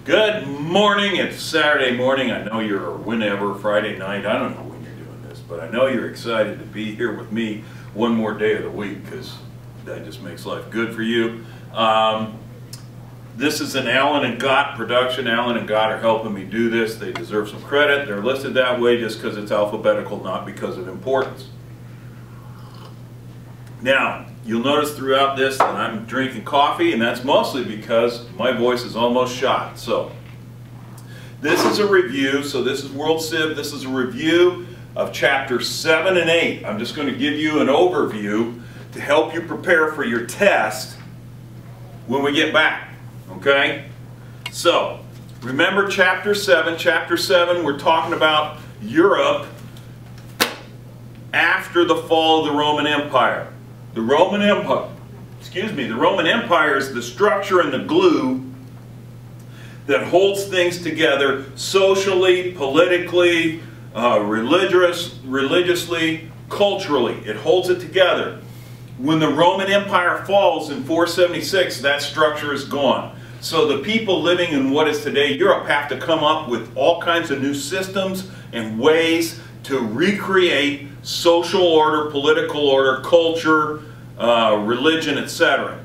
Good morning. It's Saturday morning. I know you're, or whenever, Friday night. I don't know when you're doing this, but I know you're excited to be here with me one more day of the week because that just makes life good for you. This is an Allen and Gott production. Allen and Gott are helping me do this. They deserve some credit. They're listed that way just because it's alphabetical, not because of importance. Now, you'll notice throughout this that I'm drinking coffee, and that's mostly because my voice is almost shot. So, this is a review. So this is World Civ. This is a review of chapters 7 and 8. I'm just going to give you an overview to help you prepare for your test when we get back. Okay? So, remember chapter 7. Chapter 7, we're talking about Europe after the fall of the Roman Empire. The Roman Empire, the Roman Empire is the structure and the glue that holds things together socially, politically, religiously, culturally. It holds it together. When the Roman Empire falls in 476, that structure is gone. So the people living in what is today Europe have to come up with all kinds of new systems and ways to recreate social order, political order, culture, religion, etc.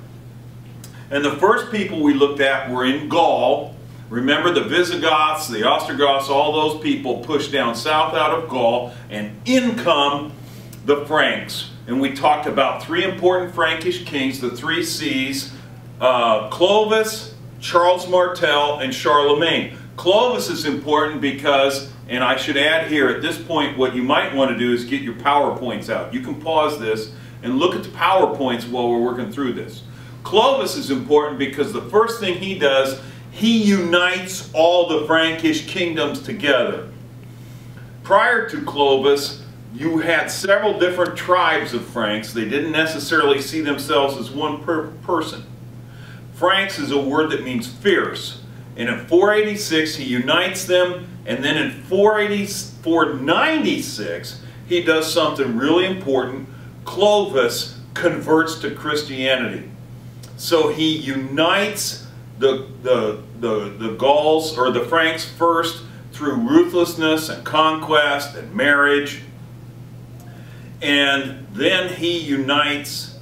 And the first people we looked at were in Gaul. Remember the Visigoths, the Ostrogoths, all those people pushed down south out of Gaul, and in come the Franks. And we talked about three important Frankish kings, the three C's, Clovis, Charles Martel, and Charlemagne. Clovis is important because, and I should add here at this point, what you might want to do is get your PowerPoints out. You can pause this and look at the PowerPoints while we're working through this. Clovis is important because the first thing he does, he unites all the Frankish kingdoms together. Prior to Clovis, you had several different tribes of Franks. They didn't necessarily see themselves as one person. Franks is a word that means fierce. And in 486, he unites them, and then in 496, he does something really important. Clovis converts to Christianity. So he unites the Gauls, or the Franks first, through ruthlessness and conquest and marriage. And then he unites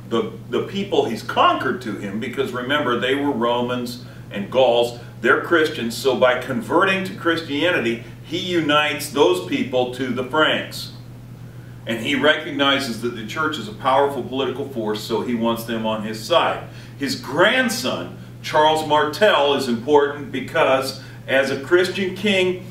the people he's conquered to him, because remember, they were Romans and Gauls. They're Christians, so by converting to Christianity, he unites those people to the Franks. And he recognizes that the church is a powerful political force, so he wants them on his side. His grandson, Charles Martel, is important because as a Christian king,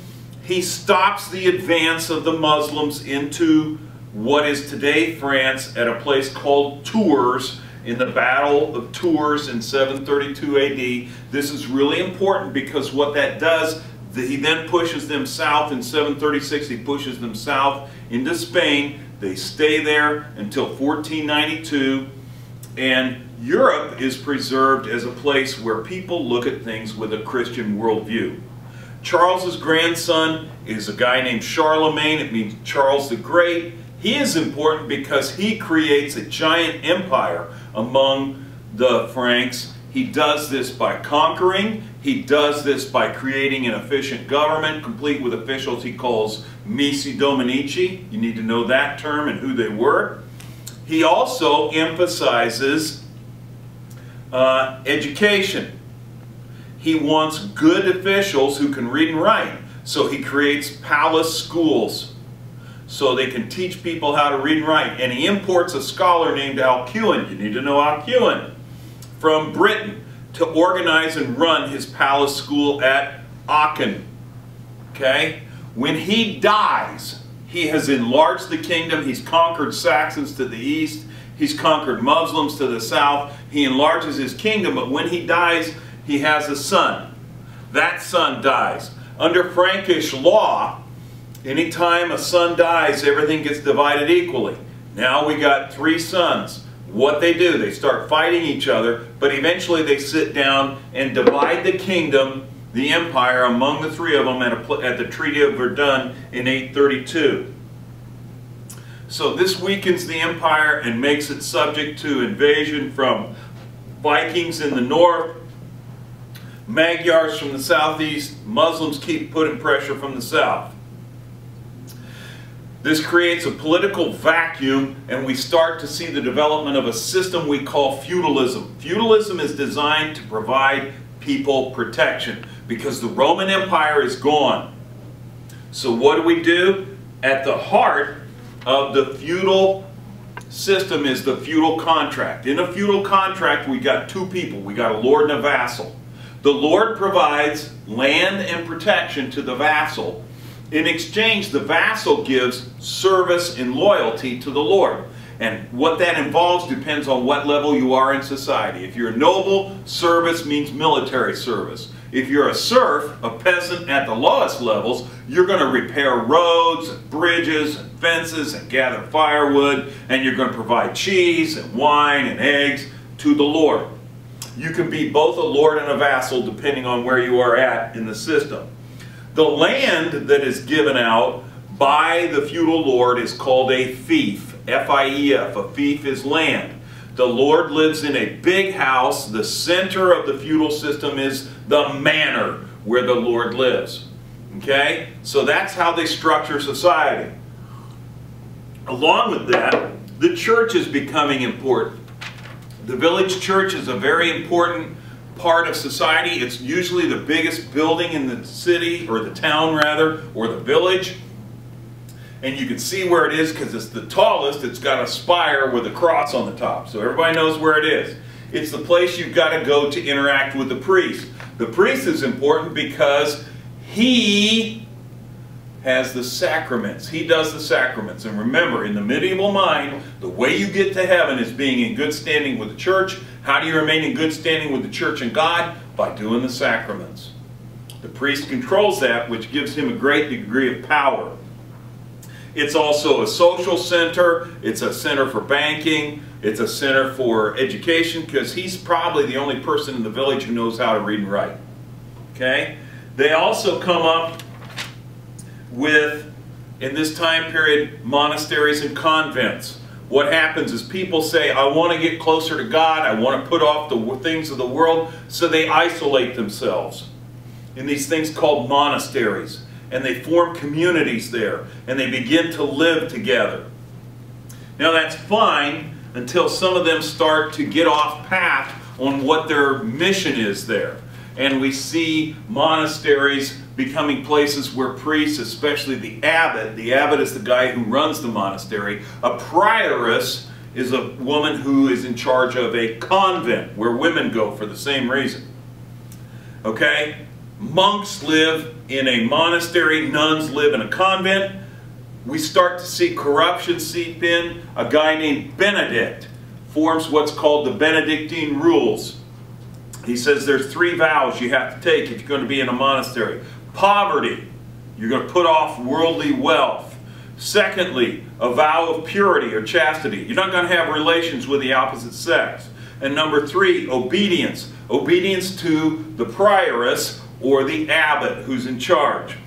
he stops the advance of the Muslims into what is today France at a place called Tours, in the Battle of Tours in 732 AD. This is really important because what that does, he then pushes them south in 736. He pushes them south into Spain. They stay there until 1492, and Europe is preserved as a place where people look at things with a Christian worldview. Charles's grandson is a guy named Charlemagne. It means Charles the Great. He is important because he creates a giant empire among the Franks. He does this by conquering. He does this by creating an efficient government, complete with officials he calls Missi Dominici. You need to know that term and who they were. He also emphasizes education. He wants good officials who can read and write. So he creates palace schools so they can teach people how to read and write. And he imports a scholar named Alcuin. You need to know Alcuin, from Britain, to organize and run his palace school at Aachen. Okay? When he dies, he has enlarged the kingdom. He's conquered Saxons to the east. He's conquered Muslims to the south. He enlarges his kingdom, but when he dies, he has a son. That son dies. Under Frankish law, anytime a son dies, everything gets divided equally. Now we got three sons. What they do, they start fighting each other, but eventually they sit down and divide the kingdom, the empire, among the three of them at the Treaty of Verdun in 832. So this weakens the empire and makes it subject to invasion from Vikings in the north, Magyars from the southeast, Muslims keep putting pressure from the south. This creates a political vacuum, and we start to see the development of a system we call feudalism. Feudalism is designed to provide people protection because the Roman Empire is gone. So what do? At the heart of the feudal system is the feudal contract. In a feudal contract, we got two people. We got a lord and a vassal. The lord provides land and protection to the vassal. In exchange, the vassal gives service and loyalty to the lord. And what that involves depends on what level you are in society. If you're a noble, service means military service. If you're a serf, a peasant at the lowest levels, you're going to repair roads, and bridges, and fences, and gather firewood, and you're going to provide cheese, and wine, and eggs to the lord. You can be both a lord and a vassal depending on where you are at in the system. The land that is given out by the feudal lord is called a fief, F-I-E-F. A fief is land. The lord lives in a big house. The center of the feudal system is the manor where the lord lives. Okay? So that's how they structure society. Along with that, the church is becoming important. The village church is a very important part of society. It's usually the biggest building in the city, or the town rather, or the village. And you can see where it is because it's the tallest. It's got a spire with a cross on the top. So everybody knows where it is. It's the place you've got to go to interact with the priest. The priest is important because he has the sacraments. He does the sacraments. And remember, in the medieval mind, the way you get to heaven is being in good standing with the church. How do you remain in good standing with the church and God? By doing the sacraments. The priest controls that, which gives him a great degree of power. It's also a social center. It's a center for banking. It's a center for education because he's probably the only person in the village who knows how to read and write. Okay? They also come up with, in this time period, monasteries and convents. What happens is people say, I want to get closer to God. I want to put off the things of the world. So they isolate themselves in these things called monasteries. And they form communities there, and they begin to live together. Now that's fine until some of them start to get off path on what their mission is there. And we see monasteries becoming places where priests, especially the abbot is the guy who runs the monastery. A prioress is a woman who is in charge of a convent where women go for the same reason. Okay? Monks live in a monastery, nuns live in a convent. We start to see corruption seep in. A guy named Benedict forms what's called the Benedictine rules. He says there's 3 vows you have to take if you're going to be in a monastery. Poverty, you're going to put off worldly wealth. Secondly, a vow of purity or chastity. You're not going to have relations with the opposite sex. And number 3, obedience. Obedience to the prioress or the abbot who's in charge.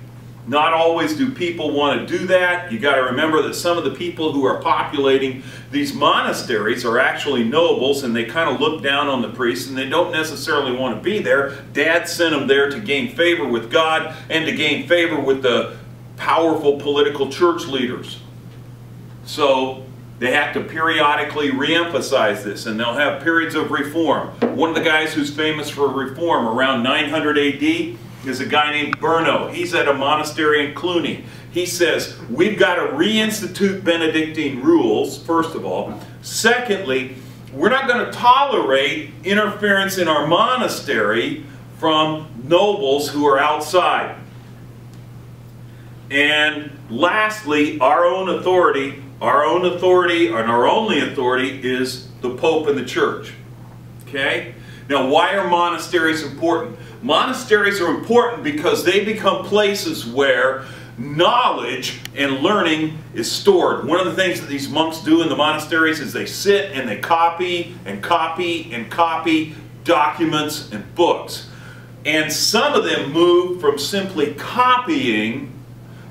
Not always do people want to do that. You got to remember that some of the people who are populating these monasteries are actually nobles, and they kind of look down on the priests, and they don't necessarily want to be there. Dad sent them there to gain favor with God and to gain favor with the powerful political church leaders. So they have to periodically re-emphasize this, and they'll have periods of reform. One of the guys who's famous for reform around 900 AD is a guy named Brno. He's at a monastery in Cluny. He says, we've got to reinstitute Benedictine rules, first of all. Secondly, we're not going to tolerate interference in our monastery from nobles who are outside. And lastly, our own authority and our only authority is the Pope and the Church. Okay? Now, why are monasteries important? Monasteries are important because they become places where knowledge and learning is stored. One of the things that these monks do in the monasteries is they sit and they copy and copy and copy documents and books. And some of them move from simply copying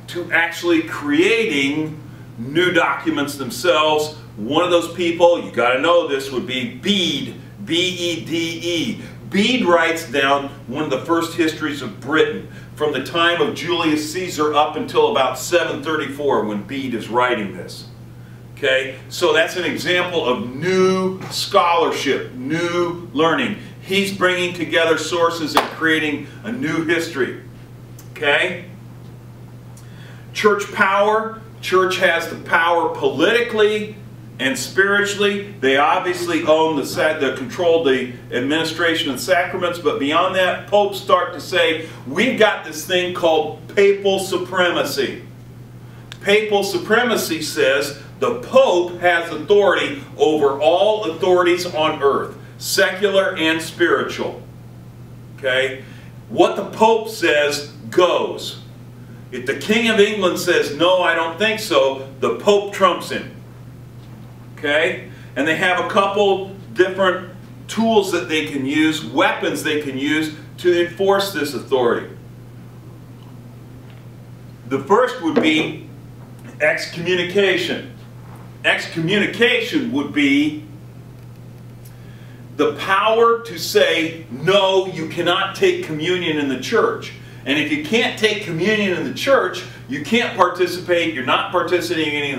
to actually creating new documents themselves. One of those people, you got to know this, would be Bede, B-E-D-E. Bede writes down one of the first histories of Britain from the time of Julius Caesar up until about 734 when Bede is writing this. Okay, so that's an example of new scholarship, new learning. He's bringing together sources and creating a new history. Okay? Church power. Church has the power politically and spiritually. They obviously own control the administration of sacraments, but beyond that, popes start to say, we've got this thing called papal supremacy. Papal supremacy says the Pope has authority over all authorities on earth, secular and spiritual. Okay? What the Pope says goes. If the King of England says, no, I don't think so, the Pope trumps him. Okay? And they have a couple different tools that they can use, weapons they can use to enforce this authority. The first would be excommunication. Excommunication would be the power to say, no, you cannot take communion in the church. And if you can't take communion in the church, you can't participate, you're not participating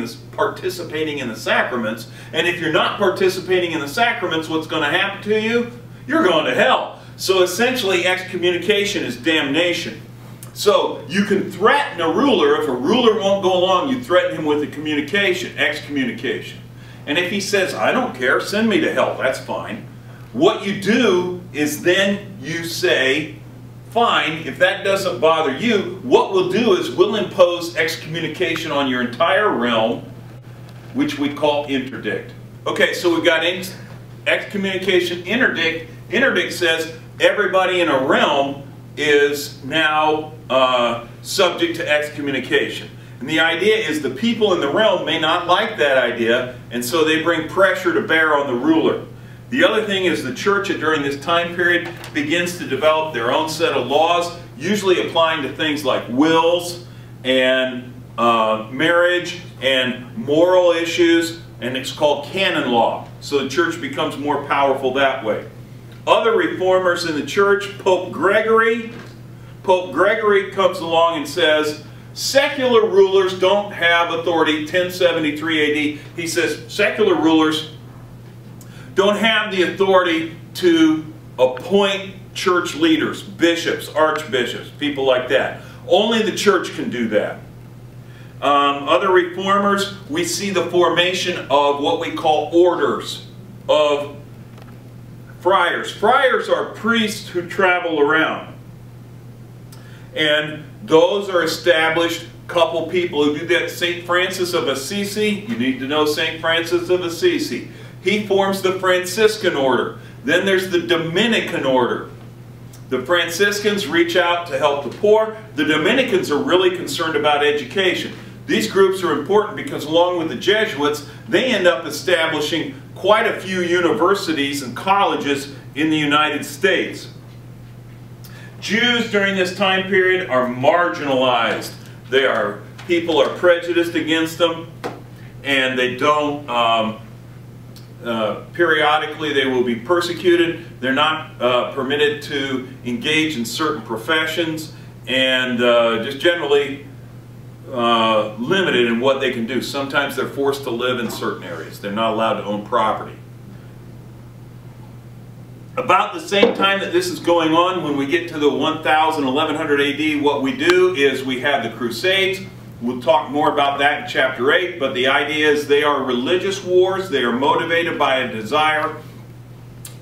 in the sacraments. And if you're not participating in the sacraments, what's going to happen to you? You're going to hell. So essentially, excommunication is damnation. So you can threaten a ruler. If a ruler won't go along, you threaten him with a communication, excommunication. And if he says, I don't care, send me to hell, that's fine. What you do is then you say, fine, if that doesn't bother you, what we'll do is we'll impose excommunication on your entire realm, which we call interdict. Okay, so we've got excommunication, interdict. Interdict says everybody in a realm is now subject to excommunication. And the idea is the people in the realm may not like that idea, and so they bring pressure to bear on the ruler. The other thing is the church during this time period begins to develop their own set of laws, usually applying to things like wills and marriage and moral issues, and it's called canon law. So the church becomes more powerful that way. Other reformers in the church, Pope Gregory comes along and says, secular rulers don't have authority. 1073 AD, he says secular rulers don't have the authority to appoint church leaders, bishops, archbishops, people like that. Only the church can do that. Other reformers, we see the formation of what we call orders of friars. Friars are priests who travel around. And those are established, couple people who do that. St. Francis of Assisi, you need to know St. Francis of Assisi. He forms the Franciscan order. Then there's the Dominican order. The Franciscans reach out to help the poor. The Dominicans are really concerned about education. These groups are important because along with the Jesuits, they end up establishing quite a few universities and colleges in the United States. Jews during this time period are marginalized. People are prejudiced against them, and they don't, periodically they will be persecuted. They're not permitted to engage in certain professions, and just generally limited in what they can do. Sometimes they're forced to live in certain areas. They're not allowed to own property. About the same time that this is going on, when we get to the 1100 AD, what we do is we have the Crusades. We'll talk more about that in chapter 8, but the idea is they are religious wars. They are motivated by a desire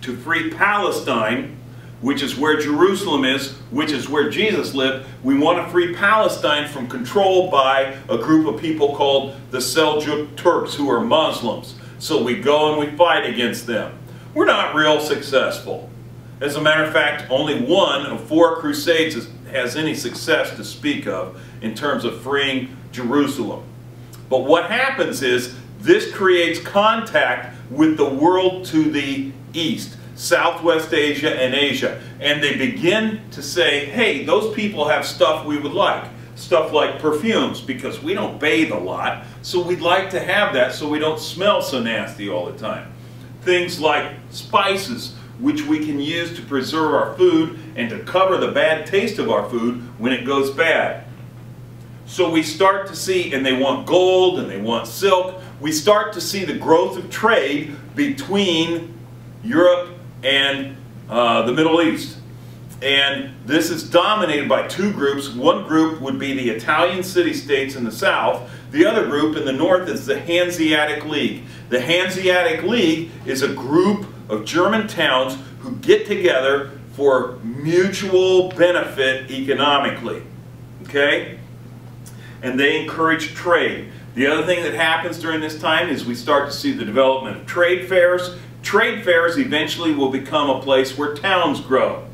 to free Palestine, which is where Jerusalem is, which is where Jesus lived. We want to free Palestine from control by a group of people called the Seljuk Turks, who are Muslims. So we go and we fight against them. We're not real successful. As a matter of fact, only one of 4 crusades has any success to speak of in terms of freeing Jerusalem. But what happens is this creates contact with the world to the east, Southwest Asia and Asia. And they begin to say, hey, those people have stuff we would like. Stuff like perfumes, because we don't bathe a lot, so we'd like to have that so we don't smell so nasty all the time. Things like spices. which we can use to preserve our food and to cover the bad taste of our food when it goes bad. So we start to see, and they want gold and they want silk, we start to see the growth of trade between Europe and the Middle East. And this is dominated by two groups. One group would be the Italian city-states in the south. The other group in the north is the Hanseatic League. The Hanseatic League is a group of German towns who get together for mutual benefit economically. Okay? And they encourage trade. The other thing that happens during this time is we start to see the development of trade fairs. Trade fairs eventually will become a place where towns grow.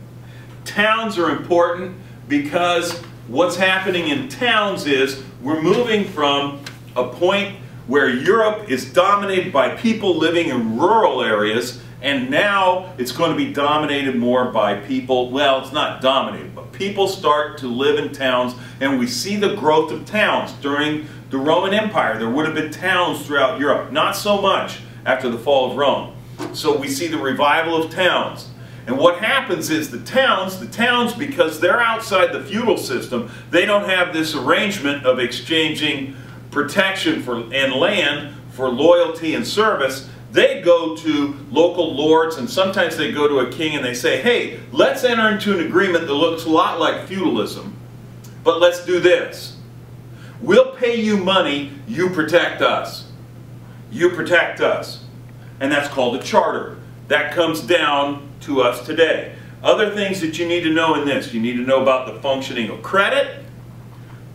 Towns are important because what's happening in towns is we're moving from a point where Europe is dominated by people living in rural areas, and now it's going to be dominated more by people, well, it's not dominated, but people start to live in towns, and we see the growth of towns. During the Roman Empire, there would have been towns throughout Europe. Not so much after the fall of Rome. So we see the revival of towns. And what happens is the towns, because they're outside the feudal system, they don't have this arrangement of exchanging protection and land for loyalty and service. They go to local lords, and sometimes they go to a king and they say, hey, let's enter into an agreement that looks a lot like feudalism, but let's do this. We'll pay you money, you protect us. You protect us. And that's called a charter. That comes down to us today. Other things that you need to know in this, you need to know about the functioning of credit,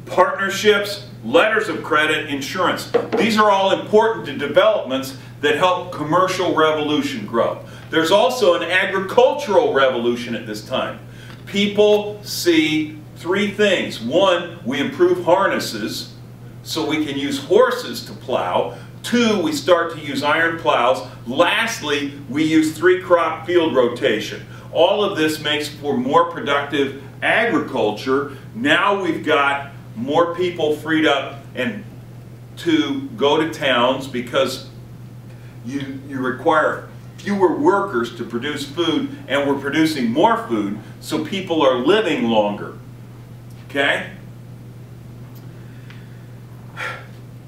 partnerships, letters of credit, insurance. These are all important to developments that help commercial revolution grow. There's also an agricultural revolution at this time. People see three things. One, we improve harnesses so we can use horses to plow. Two, we start to use iron plows. Lastly, we use three-crop field rotation. All of this makes for more productive agriculture. Now we've got more people freed up and to go to towns because you require fewer workers to produce food, and we're producing more food, so people are living longer. Okay?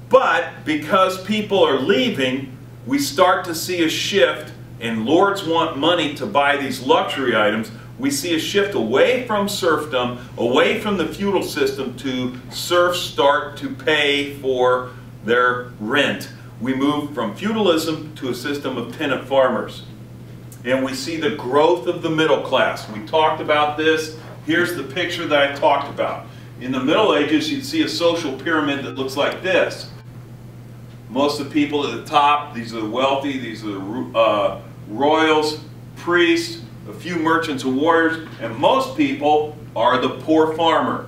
But because people are leaving, we start to see a shift, and lords want money to buy these luxury items. We see a shift away from serfdom, away from the feudal system, to serfs start to pay for their rent. We move from feudalism to a system of tenant farmers. And we see the growth of the middle class. We talked about this. Here's the picture that I talked about. In the Middle Ages, you'd see a social pyramid that looks like this. Most of the people at the top, these are the wealthy, these are the royals, priests, a few merchants and warriors, and most people are the poor farmer.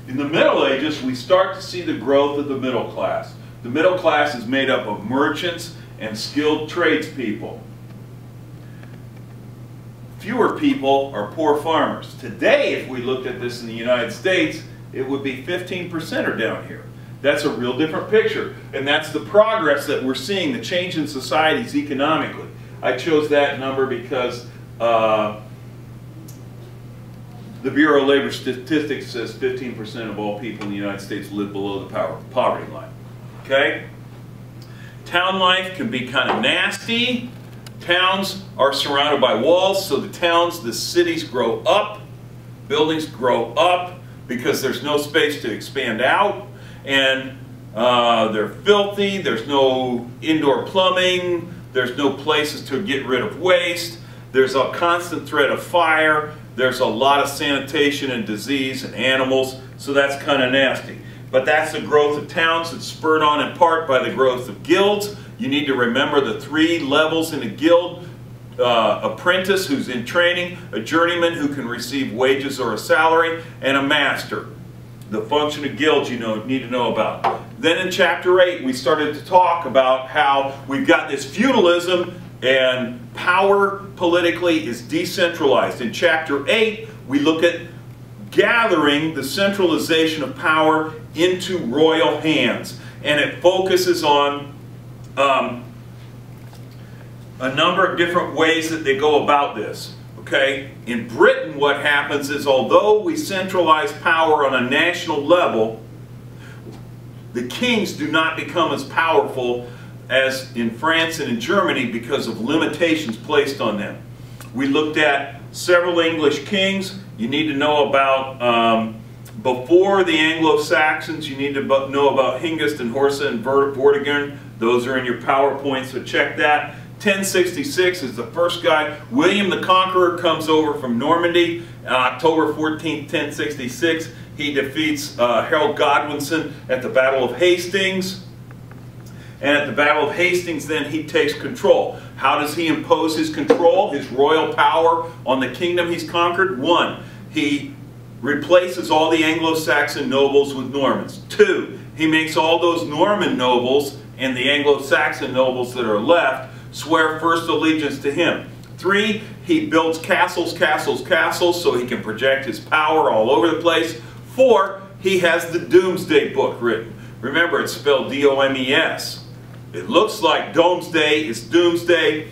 In the Middle Ages, we start to see the growth of the middle class. The middle class is made up of merchants and skilled tradespeople. Fewer people are poor farmers. Today, if we looked at this in the United States, it would be 15% are down here. That's a real different picture. And that's the progress that we're seeing, the change in societies economically. I chose that number because the Bureau of Labor Statistics says 15% of all people in the United States live below the poverty line. Okay? Town life can be kind of nasty. Towns are surrounded by walls, so the cities grow up, buildings grow up because there's no space to expand out, and they're filthy, there's no indoor plumbing, there's no places to get rid of waste, there's a constant threat of fire, there's a lot of sanitation and disease and animals, so that's kind of nasty. But that's the growth of towns that's spurred on in part by the growth of guilds. You need to remember the three levels in a guild. Apprentice who's in training, a journeyman who can receive wages or a salary, and a master. The function of guilds you need to know about. Then in chapter 8 we started to talk about how we've got this feudalism and power politically is decentralized. In chapter 8 we look at gathering the centralization of power into royal hands, and it focuses on a number of different ways that they go about this. Okay? In Britain, what happens is, although we centralize power on a national level, the kings do not become as powerful as in France and in Germany because of limitations placed on them. We looked at several English kings. You need to know about, before the Anglo-Saxons, you need to know about Hengist and Horsa and Vortigern. Those are in your PowerPoint, so check that. 1066 is the first guy. William the Conqueror comes over from Normandy, October 14th, 1066. He defeats Harold Godwinson at the Battle of Hastings. And at the Battle of Hastings, then, he takes control. How does he impose his control, his royal power on the kingdom he's conquered? 1, he replaces all the Anglo-Saxon nobles with Normans. 2, he makes all those Norman nobles and the Anglo-Saxon nobles that are left swear first allegiance to him. 3, he builds castles, castles, castles, so he can project his power all over the place. 4, he has the Doomsday Book written. Remember, it's spelled D-O-M-E-S. It looks like Domesday, it's Doomsday,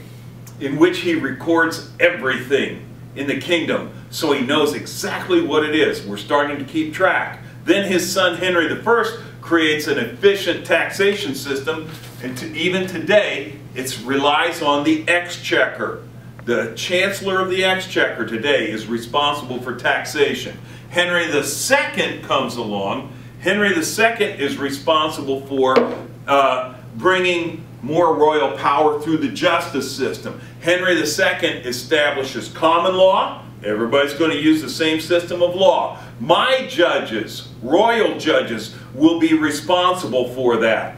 in which he records everything in the kingdom, so he knows exactly what it is. We're starting to keep track. Then his son Henry I creates an efficient taxation system, and even today it relies on the exchequer. The Chancellor of the Exchequer today is responsible for taxation. Henry II comes along. Henry II is responsible for bringing more royal power through the justice system. Henry II establishes common law. Everybody's going to use the same system of law. My judges, royal judges, will be responsible for that.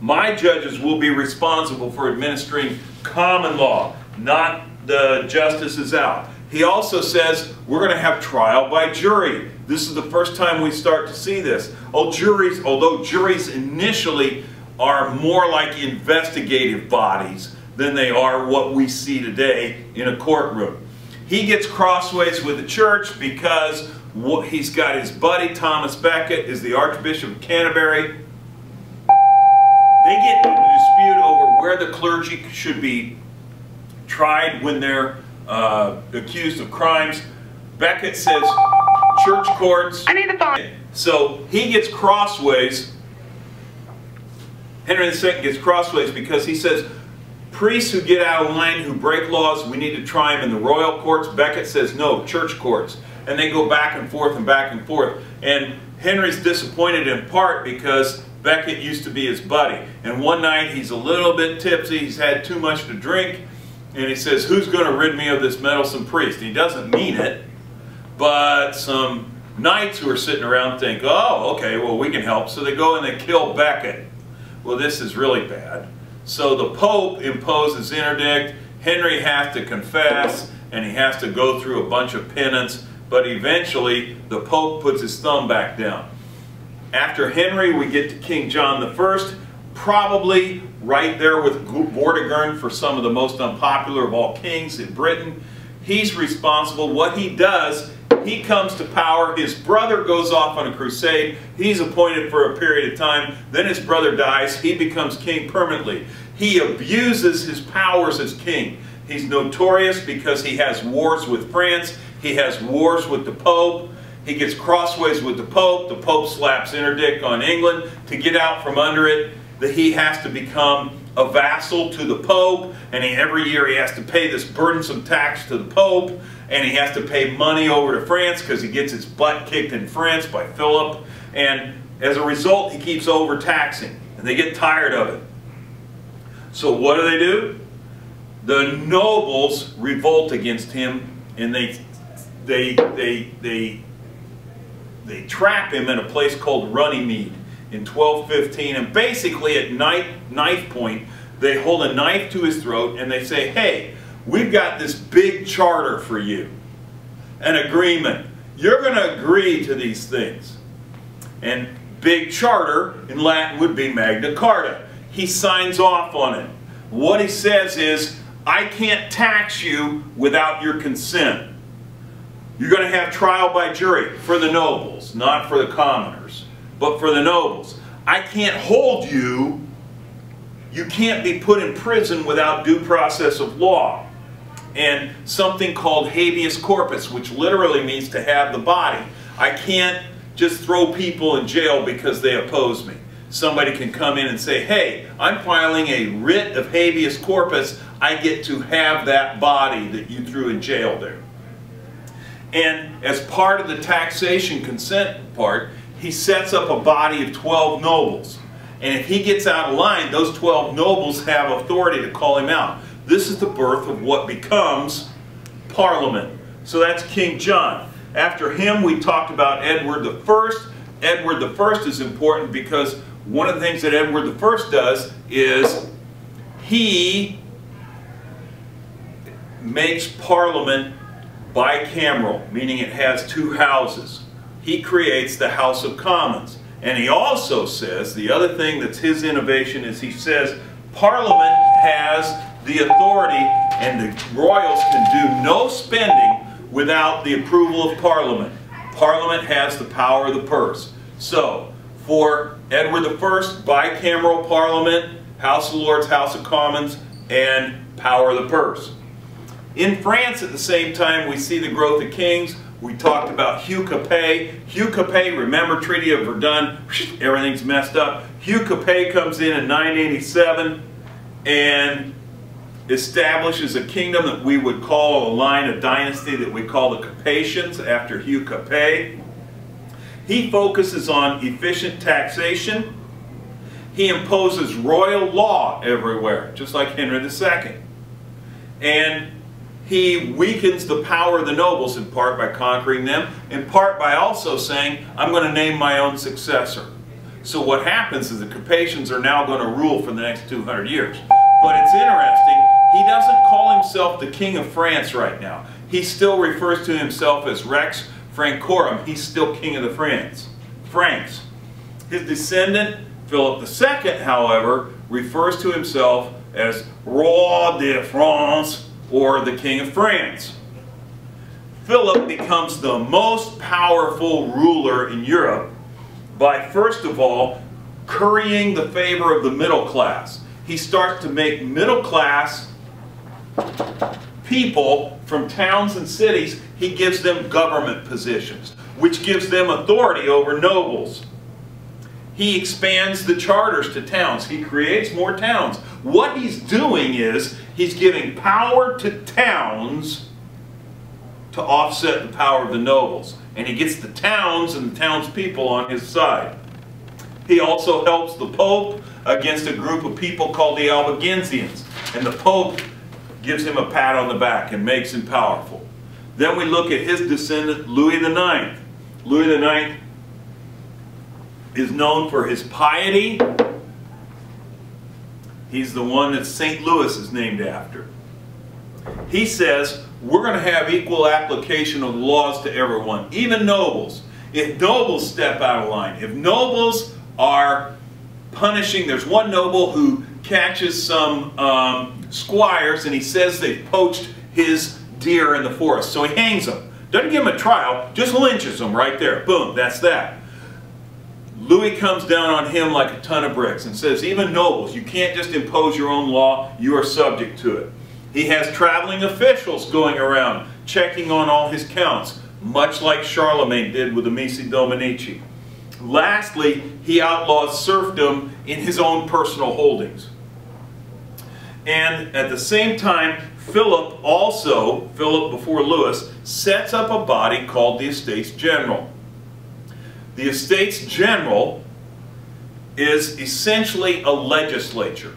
My judges will be responsible for administering common law, not the justices out. He also says we're going to have trial by jury. This is the first time we start to see this. Although juries initially are more like investigative bodies than they are what we see today in a courtroom. He gets crossways with the church because he's got his buddy Thomas Becket is the Archbishop of Canterbury. They get into a dispute over where the clergy should be tried when they're accused of crimes. Becket says church courts. I need the phone. So he gets crossways. Henry II gets crossways because he says priests who get out of line, who break laws, we need to try them in the royal courts. Becket says no, church courts. And they go back and forth and back and forth. And Henry's disappointed in part because Becket used to be his buddy. And one night he's a little bit tipsy, he's had too much to drink, and he says, who's going to rid me of this meddlesome priest? He doesn't mean it, but some knights who are sitting around think, oh, okay, well, we can help. So they go and they kill Becket. Well, this is really bad. So the Pope imposes interdict. Henry has to confess, and he has to go through a bunch of penance, but eventually the Pope puts his thumb back down. After Henry, we get to King John I, probably right there with Vortigern for some of the most unpopular of all kings in Britain. He's responsible. What he does, he comes to power. His brother goes off on a crusade. He's appointed for a period of time. Then his brother dies. He becomes king permanently. He abuses his powers as king. He's notorious because he has wars with France. He has wars with the Pope. He gets crossways with the Pope. The Pope slaps interdict on England. To get out from under it, that he has to become a vassal to the Pope, and every year he has to pay this burdensome tax to the Pope, and he has to pay money over to France because he gets his butt kicked in France by Philip, and as a result he keeps overtaxing, and they get tired of it. So what do? The nobles revolt against him, and they trap him in a place called Runnymede in 1215, and basically at knife point they hold a knife to his throat and they say, hey, we've got this big charter for you, an agreement. You're going to agree to these things. And big charter in Latin would be Magna Carta. He signs off on it. What he says is, I can't tax you without your consent. You're going to have trial by jury for the nobles, not for the commoners, but for the nobles. I can't hold you. you can't be put in prison without due process of law. And something called habeas corpus, which literally means to have the body. I can't just throw people in jail because they oppose me. Somebody can come in and say, hey, I'm filing a writ of habeas corpus. I get to have that body that you threw in jail there. And as part of the taxation consent part, he sets up a body of 12 nobles. And if he gets out of line, those 12 nobles have authority to call him out. This is the birth of what becomes Parliament. So that's King John. After him, we talked about Edward I. Edward I is important because one of the things that Edward I does is he makes Parliament bicameral, meaning it has two houses. He creates the House of Commons. And he also says, the other thing that's his innovation is he says, Parliament has the authority and the royals can do no spending without the approval of Parliament. Parliament has the power of the purse. So, for Edward I, bicameral Parliament, House of Lords, House of Commons, and power of the purse. In France at the same time we see the growth of kings. We talked about Hugh Capet. Hugh Capet, remember Treaty of Verdun, everything's messed up. Hugh Capet comes in 987 and establishes a kingdom that we would call a line of dynasty that we call the Capetians after Hugh Capet. He focuses on efficient taxation. He imposes royal law everywhere, just like Henry II. And he weakens the power of the nobles in part by conquering them, in part by also saying, I'm going to name my own successor. So what happens is the Capetians are now going to rule for the next 200 years. But it's interesting, he doesn't call himself the King of France right now. He still refers to himself as Rex Francorum. He's still King of the Franks. His descendant, Philip II, however, refers to himself as Roi de France, or the King of France. Philip becomes the most powerful ruler in Europe by, first of all, currying the favor of the middle class. He starts to make middle class people from towns and cities, he gives them government positions, which gives them authority over nobles. He expands the charters to towns. He creates more towns. What he's doing is he's giving power to towns to offset the power of the nobles. And he gets the towns and the townspeople on his side. He also helps the Pope against a group of people called the Albigensians. And the Pope gives him a pat on the back and makes him powerful. Then we look at his descendant, Louis IX. Louis IX is known for his piety. He's the one that St. Louis is named after. He says, we're going to have equal application of the laws to everyone, even nobles. If nobles step out of line, if nobles are punishing, there's one noble who catches some squires and he says they've poached his deer in the forest, so he hangs them. Doesn't give them a trial, just lynches them right there. Boom, that's that. Louis comes down on him like a ton of bricks and says, even nobles, you can't just impose your own law, you are subject to it. He has traveling officials going around checking on all his counts, much like Charlemagne did with the Amici Dominici. Lastly, he outlaws serfdom in his own personal holdings. And at the same time, Philip before Louis, sets up a body called the EstatesGeneral. The EstatesGeneral is essentially a legislature.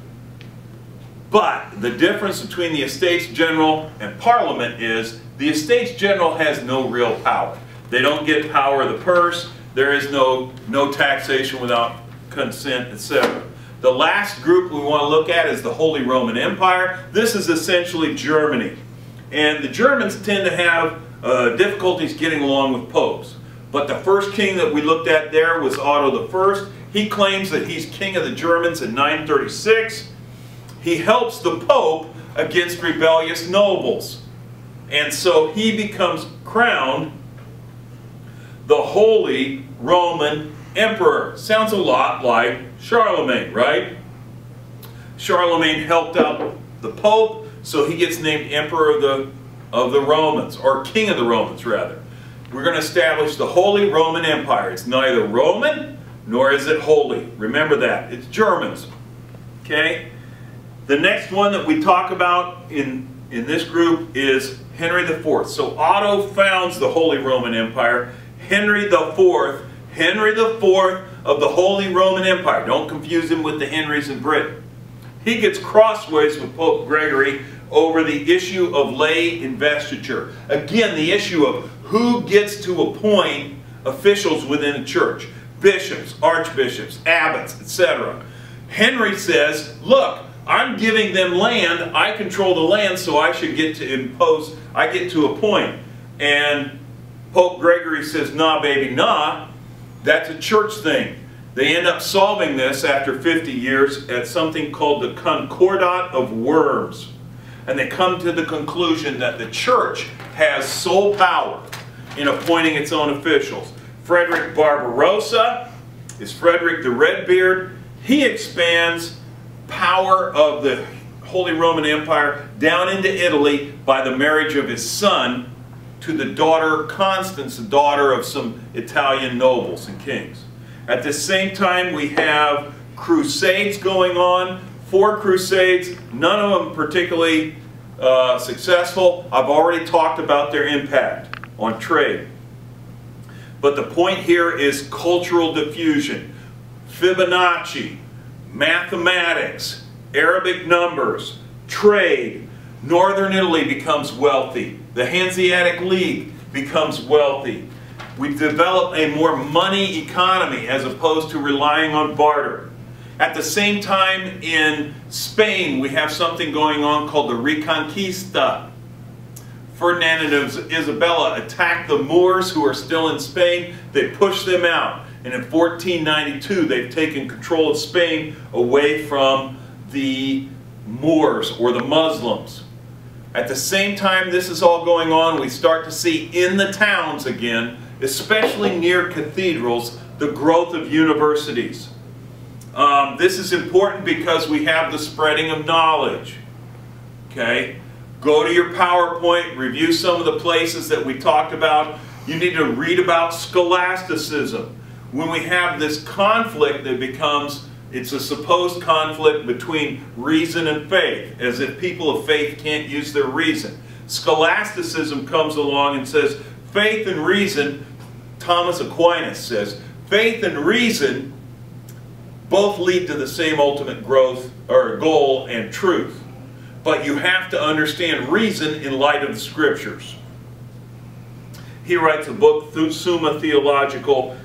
But the difference between the EstatesGeneral and Parliament is the EstatesGeneral has no real power. They don't get power of the purse. There is no taxation without consent, etc. The last group we want to look at is the Holy Roman Empire. This is essentially Germany. And the Germans tend to have difficulties getting along with popes. But the first king that we looked at there was Otto I. He claims that he's king of the Germans in 936. He helps the Pope against rebellious nobles. And so he becomes crowned the Holy Roman Emperor. Sounds a lot like Charlemagne, right? Charlemagne helped out the Pope, so he gets named Emperor of the Romans, or King of the Romans rather. We're going to establish the Holy Roman Empire. It's neither Roman nor is it holy. Remember that. It's Germans. Okay? The next one that we talk about in this group is Henry IV. So Otto founds the Holy Roman Empire. Henry IV of the Holy Roman Empire. Don't confuse him with the Henrys in Britain. He gets crossways with Pope Gregory over the issue of lay investiture. Again, the issue of who gets to appoint officials within a church. Bishops, archbishops, abbots, etc. Henry says, look, I'm giving them land, I control the land, so I should get to impose, I get to appoint. And Pope Gregory says, nah baby, nah, that's a church thing. They end up solving this after 50 years at something called the Concordat of Worms. And they come to the conclusion that the church has sole power in appointing its own officials. Frederick Barbarossa is Frederick the Redbeard. He expands power of the Holy Roman Empire down into Italy by the marriage of his son to the daughter Constance, the daughter of some Italian nobles and kings. At the same time, we have crusades going on. 4 crusades, none of them particularly successful. I've already talked about their impact on trade. But the point here is cultural diffusion. Fibonacci, mathematics, Arabic numbers, trade. Northern Italy becomes wealthy. The Hanseatic League becomes wealthy. We develop a more money economy as opposed to relying on barter. At the same time, in Spain, we have something going on called the Reconquista. Ferdinand and Isabella attack the Moors who are still in Spain. They push them out. And in 1492, they've taken control of Spain away from the Moors or the Muslims. At the same time this is all going on, we start to see in the towns again, especially near cathedrals, the growth of universities. This is important because we have the spreading of knowledge. Okay? Go to your PowerPoint, review some of the places that we talked about. You need to read about scholasticism. When we have this conflict that becomes, it's a supposed conflict between reason and faith, as if people of faith can't use their reason. Scholasticism comes along and says, faith and reason, Thomas Aquinas says, faith and reason both lead to the same ultimate growth or goal and truth. But you have to understand reason in light of the Scriptures. He writes a book, Summa Theologica,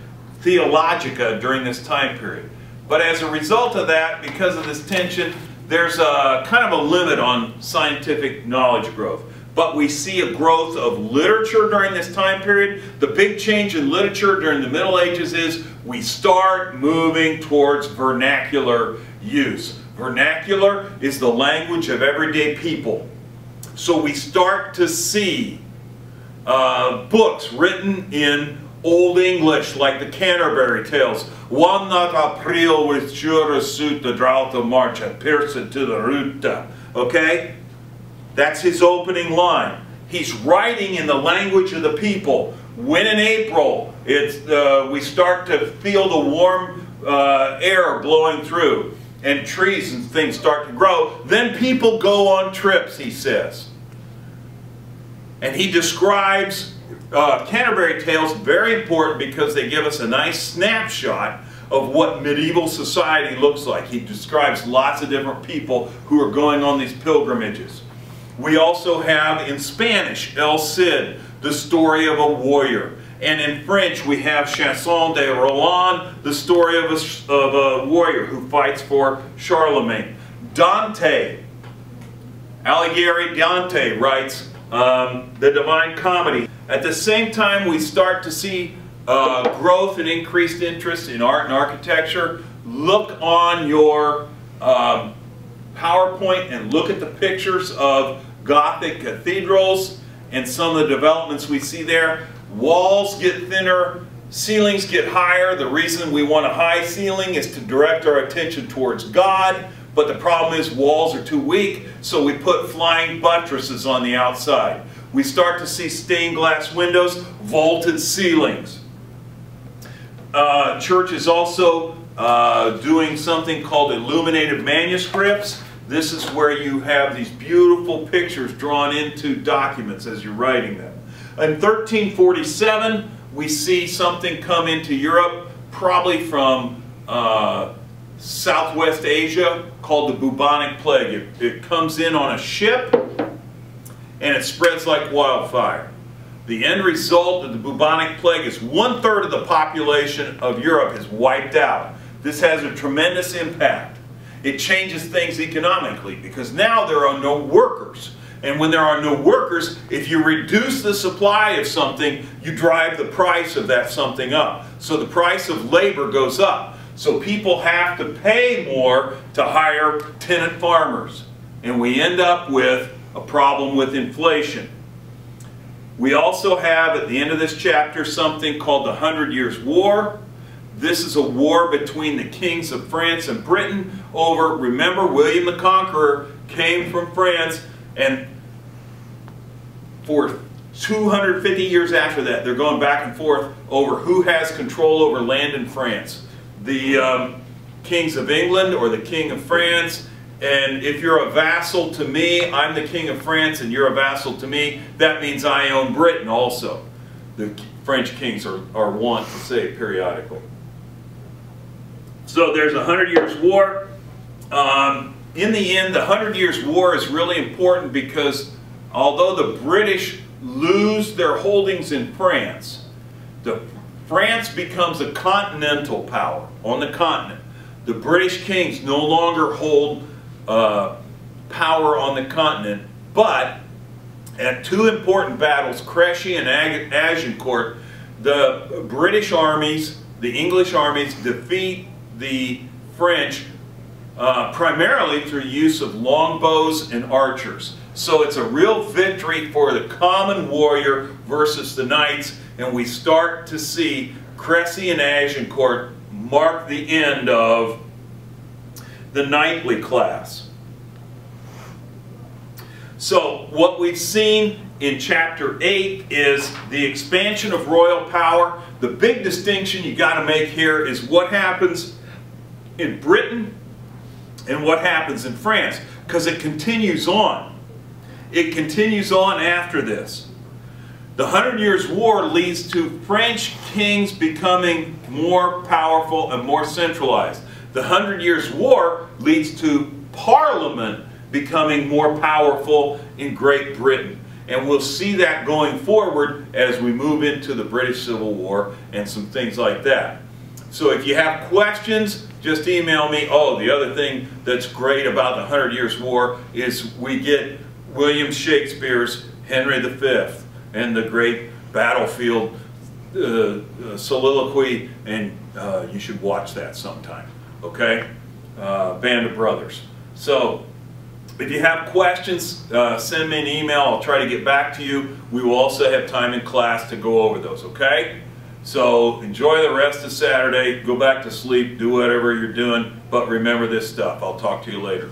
during this time period. But as a result of that, because of this tension, there's a kind of a limit on scientific knowledge growth. But we see a growth of literature during this time period. The big change in literature during the Middle Ages is we start moving towards vernacular use. Vernacular is the language of everyday people. So we start to see books written in Old English, like the Canterbury Tales. One not April with sure suit the drought of March and pierce it to the ruta. Okay? That's his opening line. He's writing in the language of the people. When in April we start to feel the warm air blowing through and trees and things start to grow, then people go on trips, he says. And he describes Canterbury Tales, very important because they give us a nice snapshot of what medieval society looks like. He describes lots of different people who are going on these pilgrimages. We also have in Spanish, El Cid, the story of a warrior. And in French we have Chanson de Roland, the story of a warrior who fights for Charlemagne. Dante, Alighieri Dante writes the Divine Comedy. At the same time we start to see growth and increased interest in art and architecture. Look on your PowerPoint and look at the pictures of Gothic cathedrals and some of the developments we see there. Walls get thinner, ceilings get higher. The reason we want a high ceiling is to direct our attention towards God. but the problem is walls are too weak, so we put flying buttresses on the outside. We start to see stained glass windows, vaulted ceilings. Church is also doing something called illuminated manuscripts. This is where you have these beautiful pictures drawn into documents as you're writing them. In 1347, we see something come into Europe, probably from Southwest Asia, called the Bubonic Plague. It comes in on a ship, and it spreads like wildfire. The end result of the Bubonic Plague is 1/3 of the population of Europe is wiped out. This has a tremendous impact. It changes things economically because now there are no workers. And when there are no workers, if you reduce the supply of something, you drive the price of that something up. So the price of labor goes up. So people have to pay more to hire tenant farmers. And we end up with a problem with inflation. We also have, at the end of this chapter, something called the 100 Years' War. This is a war between the kings of France and Britain over, remember, William the Conqueror came from France, and for 250 years after that, they're going back and forth over who has control over land in France. The kings of England or the king of France. And if you're a vassal to me, I'm the king of France and you're a vassal to me, that means I own Britain also. The French kings are wont to say periodically. So there's a 100 Years' War. In the end, the 100 Years' War is really important because although the British lose their holdings in France, France becomes a continental power on the continent. The British kings no longer hold power on the continent, but at two important battles, Crécy and Agincourt, the British armies, the English armies defeat the French primarily through use of longbows and archers. So it's a real victory for the common warrior versus the knights, and we start to see Crécy and Agincourt mark the end of the knightly class. So what we've seen in chapter 8 is the expansion of royal power. The big distinction you got to make here is what happens in Britain and what happens in France, because it continues on. It continues on after this. The 100 Years' War leads to French kings becoming more powerful and more centralized. The 100 Years' War leads to Parliament becoming more powerful in Great Britain. And we'll see that going forward as we move into the British Civil War and some things like that. So if you have questions, just email me. Oh, the other thing that's great about the 100 Years' War is we get William Shakespeare's Henry V and the great battlefield soliloquy, and you should watch that sometime. Okay? Band of Brothers. So, if you have questions, send me an email. I'll try to get back to you. We will also have time in class to go over those, okay? So, enjoy the rest of Saturday. Go back to sleep. Do whatever you're doing. But remember this stuff. I'll talk to you later.